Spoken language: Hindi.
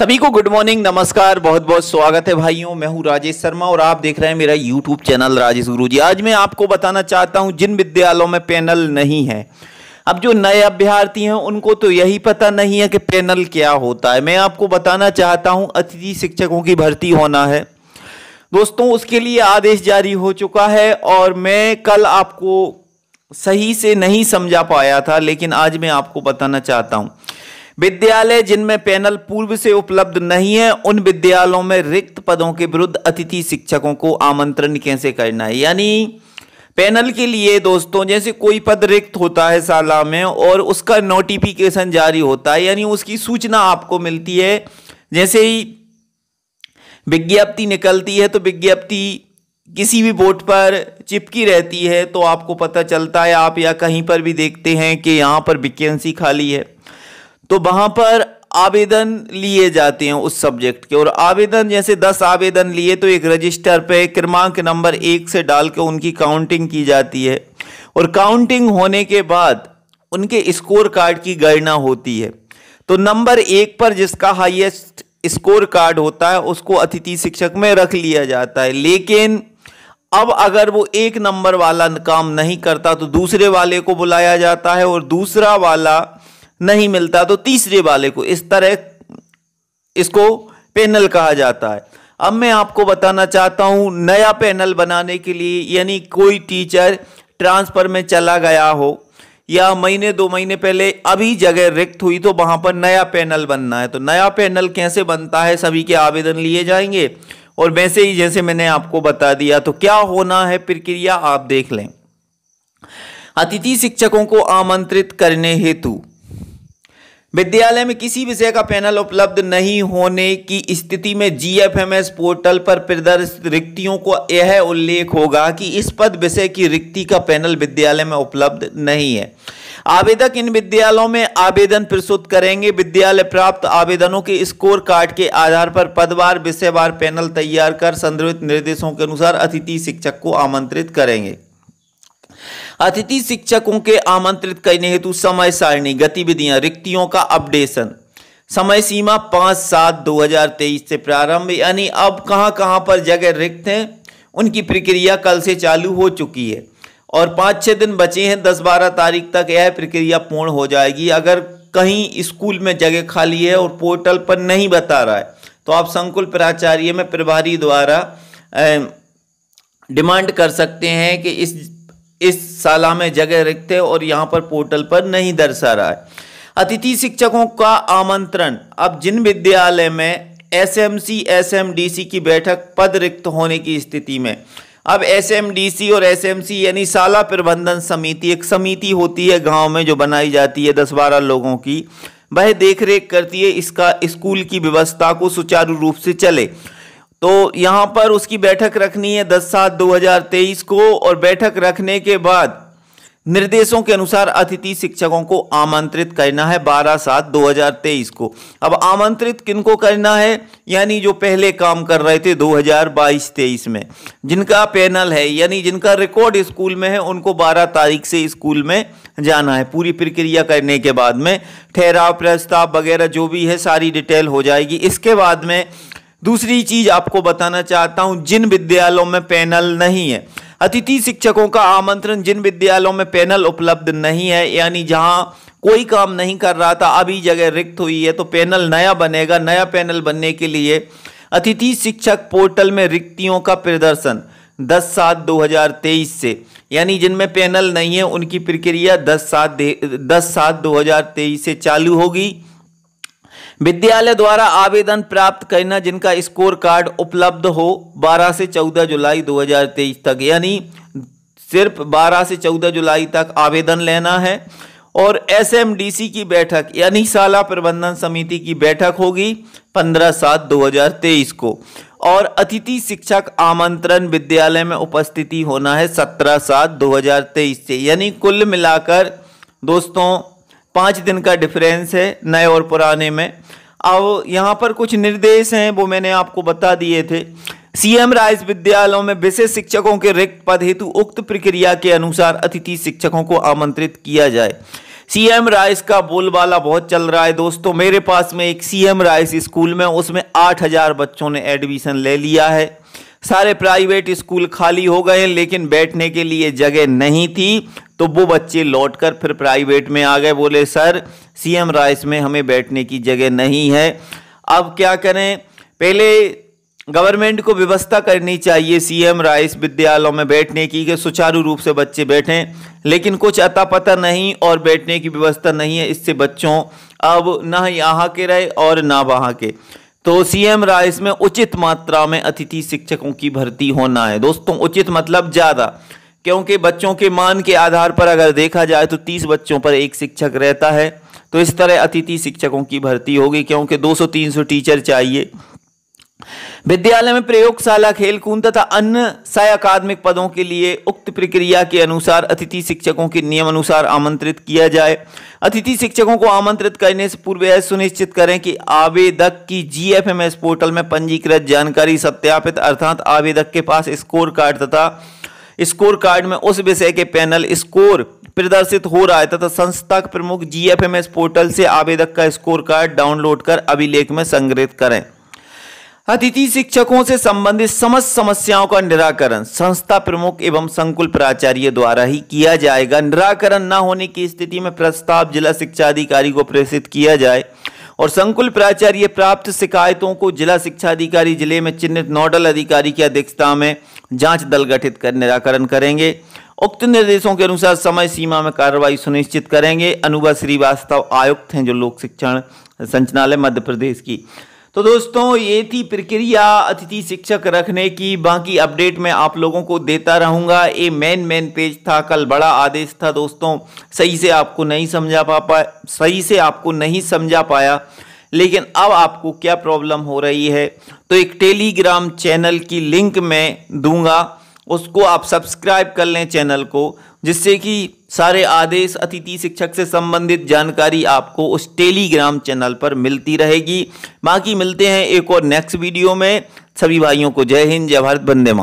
सभी को गुड मॉर्निंग, नमस्कार, बहुत बहुत स्वागत है भाइयों। मैं हूं राजेश शर्मा और आप देख रहे हैं मेरा यूट्यूब चैनल राजेश गुरुजी। आज मैं आपको बताना चाहता हूं जिन विद्यालयों में पैनल नहीं है। अब जो नए अभ्यर्थी हैं उनको तो यही पता नहीं है कि पैनल क्या होता है। मैं आपको बताना चाहता हूं अतिथि शिक्षकों की भर्ती होना है दोस्तों, उसके लिए आदेश जारी हो चुका है और मैं कल आपको सही से नहीं समझा पाया था, लेकिन आज मैं आपको बताना चाहता हूं विद्यालय जिनमें पैनल पूर्व से उपलब्ध नहीं है उन विद्यालयों में रिक्त पदों के विरुद्ध अतिथि शिक्षकों को आमंत्रण कैसे करना है। यानी पैनल के लिए दोस्तों, जैसे कोई पद रिक्त होता है शाला में और उसका नोटिफिकेशन जारी होता है, यानी उसकी सूचना आपको मिलती है। जैसे ही विज्ञप्ति निकलती है तो विज्ञप्ति किसी भी बोर्ड पर चिपकी रहती है तो आपको पता चलता है। आप या कहीं पर भी देखते हैं कि यहाँ पर वैकेंसी खाली है तो वहां पर आवेदन लिए जाते हैं उस सब्जेक्ट के, और आवेदन जैसे 10 आवेदन लिए तो एक रजिस्टर पे क्रमांक नंबर 1 से डाल के उनकी काउंटिंग की जाती है और काउंटिंग होने के बाद उनके स्कोर कार्ड की गणना होती है। तो नंबर 1 पर जिसका हाईएस्ट स्कोर कार्ड होता है उसको अतिथि शिक्षक में रख लिया जाता है। लेकिन अब अगर वो 1 नंबर वाला काम नहीं करता तो दूसरे वाले को बुलाया जाता है और दूसरा वाला नहीं मिलता तो तीसरे वाले को। इस तरह इसको पैनल कहा जाता है। अब मैं आपको बताना चाहता हूं नया पैनल बनाने के लिए, यानी कोई टीचर ट्रांसफर में चला गया हो या महीने 2 महीने पहले अभी जगह रिक्त हुई तो वहां पर नया पैनल बनना है। तो नया पैनल कैसे बनता है, सभी के आवेदन लिए जाएंगे और वैसे ही जैसे मैंने आपको बता दिया। तो क्या होना है प्रक्रिया आप देख लें। अतिथि शिक्षकों को आमंत्रित करने हेतु विद्यालय में किसी विषय का पैनल उपलब्ध नहीं होने की स्थिति में जीएफएमएस पोर्टल पर प्रदर्शित रिक्तियों को यह उल्लेख होगा कि इस पद विषय की रिक्ति का पैनल विद्यालय में उपलब्ध नहीं है। आवेदक इन विद्यालयों में आवेदन प्रस्तुत करेंगे। विद्यालय प्राप्त आवेदनों के स्कोर कार्ड के आधार पर पदवार विषयवार पैनल तैयार कर संदर्भित निर्देशों के अनुसार अतिथि शिक्षक को आमंत्रित करेंगे। अतिथि शिक्षकों के आमंत्रित करने हेतु समय सारणी, गतिविधियां, रिक्तियों का अपडेशन, समय सीमा 5/7/2023 से प्रारंभ, यानी अब कहां पर जगह रिक्त हैं उनकी प्रक्रिया कल से चालू हो चुकी है और 5-6 दिन बचे हैं। 10-12 तारीख तक यह प्रक्रिया पूर्ण हो जाएगी। अगर कहीं स्कूल में जगह खाली है और पोर्टल पर नहीं बता रहा है तो आप संकुल प्राचार्य में प्रभारी द्वारा डिमांड कर सकते हैं कि इस शाला में जगह रिक्त है और यहाँ पर पोर्टल पर नहीं दर्शा रहा है। अतिथि शिक्षकों का आमंत्रण, अब जिन विद्यालय में एसएमसी एसएमडीसी की बैठक पद रिक्त होने की स्थिति में, अब एसएमडीसी और एसएमसी यानी शाला प्रबंधन समिति, एक समिति होती है गांव में जो बनाई जाती है 10-12 लोगों की, वह देखरेख करती है इसका स्कूल की व्यवस्था को सुचारू रूप से चले। तो यहाँ पर उसकी बैठक रखनी है 10/7/2023 को और बैठक रखने के बाद निर्देशों के अनुसार अतिथि शिक्षकों को आमंत्रित करना है 12/7/2023 को। अब आमंत्रित किनको करना है, यानी जो पहले काम कर रहे थे 2022-23 में, जिनका पैनल है यानी जिनका रिकॉर्ड स्कूल में है उनको 12 तारीख से स्कूल में जाना है। पूरी प्रक्रिया करने के बाद में ठहराव प्रस्ताव वगैरह जो भी है सारी डिटेल हो जाएगी। इसके बाद में दूसरी चीज आपको बताना चाहता हूं, जिन विद्यालयों में पैनल नहीं है, अतिथि शिक्षकों का आमंत्रण जिन विद्यालयों में पैनल उपलब्ध नहीं है, यानी जहां कोई काम नहीं कर रहा था अभी जगह रिक्त हुई है तो पैनल नया बनेगा। नया पैनल बनने के लिए अतिथि शिक्षक पोर्टल में रिक्तियों का प्रदर्शन 10/7/2023 से, यानी जिनमें पैनल नहीं है उनकी प्रक्रिया 10/7/2023 से चालू होगी। विद्यालय द्वारा आवेदन प्राप्त करना जिनका स्कोर कार्ड उपलब्ध हो 12 से 14 जुलाई 2023 तक, यानी सिर्फ 12 से 14 जुलाई तक आवेदन लेना है। और एसएमडीसी की बैठक यानी शाला प्रबंधन समिति की बैठक होगी 15/7/2023 को और अतिथि शिक्षक आमंत्रण विद्यालय में उपस्थिति होना है 17/7/2023 से, यानी कुल मिलाकर दोस्तों 5 दिन का डिफरेंस है नए और पुराने में। अब यहाँ पर कुछ निर्देश हैं वो मैंने आपको बता दिए थे। सीएम राइस विद्यालयों में विशेष शिक्षकों के रिक्त पद हेतु उक्त प्रक्रिया के अनुसार अतिथि शिक्षकों को आमंत्रित किया जाए। सीएम राइस का बोलबाला बहुत चल रहा है दोस्तों। मेरे पास में एक सीएम राइस स्कूल में उसमें 8000 बच्चों ने एडमिशन ले लिया है। सारे प्राइवेट स्कूल खाली हो गए, लेकिन बैठने के लिए जगह नहीं थी, तो वो बच्चे लौटकर फिर प्राइवेट में आ गए। बोले सर सीएम राइस में हमें बैठने की जगह नहीं है। अब क्या करें, पहले गवर्नमेंट को व्यवस्था करनी चाहिए सीएम राइस विद्यालयों में बैठने की, कि सुचारू रूप से बच्चे बैठें, लेकिन कुछ अता पता नहीं और बैठने की व्यवस्था नहीं है। इससे बच्चों अब ना यहाँ के रहे और ना वहाँ के। तो सीएम राइस में उचित मात्रा में अतिथि शिक्षकों की भर्ती होना है दोस्तों। उचित मतलब ज़्यादा, क्योंकि बच्चों के मान के आधार पर अगर देखा जाए तो 30 बच्चों पर एक शिक्षक रहता है। तो इस तरह अतिथि शिक्षकों की भर्ती होगी, क्योंकि 200-300 टीचर चाहिए। विद्यालय में प्रयोगशाला, खेलकूद तथा अन्य सह अकादमिक पदों के लिए उक्त प्रक्रिया के अनुसार अतिथि शिक्षकों के नियम अनुसार आमंत्रित किया जाए। अतिथि शिक्षकों को आमंत्रित करने से पूर्व यह सुनिश्चित करें कि आवेदक की GFMS पोर्टल में पंजीकृत जानकारी सत्यापित, अर्थात आवेदक के पास स्कोर कार्ड तथा स्कोर कार्ड में उस विषय के पैनल स्कोर प्रदर्शित हो रहा है, तथा संस्था के प्रमुख GFMS पोर्टल से आवेदक का स्कोर कार्ड डाउनलोड कर अभिलेख में संग्रहित करें। अतिथि शिक्षकों से संबंधित समस्त समस्याओं का निराकरण संस्था प्रमुख एवं संकुल प्राचार्य द्वारा ही किया जाएगा। निराकरण न होने की स्थिति में प्रस्ताव जिला शिक्षा अधिकारी को प्रेषित किया जाए और संकुल प्राचार्य प्राप्त शिकायतों को जिला शिक्षा अधिकारी जिले में चिन्हित नोडल अधिकारी की अध्यक्षता में जांच दल गठित कर निराकरण करेंगे। उक्त निर्देशों के अनुसार समय सीमा में कार्रवाई सुनिश्चित करेंगे। अनुभव श्रीवास्तव, आयुक्त हैं जो लोक शिक्षण संचालनालय मध्य प्रदेश की। तो दोस्तों ये थी प्रक्रिया अतिथि शिक्षक रखने की। बाकी अपडेट मैं आप लोगों को देता रहूंगा। ये मेन पेज था, कल बड़ा आदेश था दोस्तों। सही से आपको नहीं समझा पाया, लेकिन अब आपको क्या प्रॉब्लम हो रही है, तो एक टेलीग्राम चैनल की लिंक मैं दूंगा, उसको आप सब्सक्राइब कर लें चैनल को, जिससे कि सारे आदेश अतिथि शिक्षक से संबंधित जानकारी आपको उस टेलीग्राम चैनल पर मिलती रहेगी। बाकी मिलते हैं एक और नेक्स्ट वीडियो में। सभी भाइयों को जय हिंद, जय भारत, वंदे मातरम।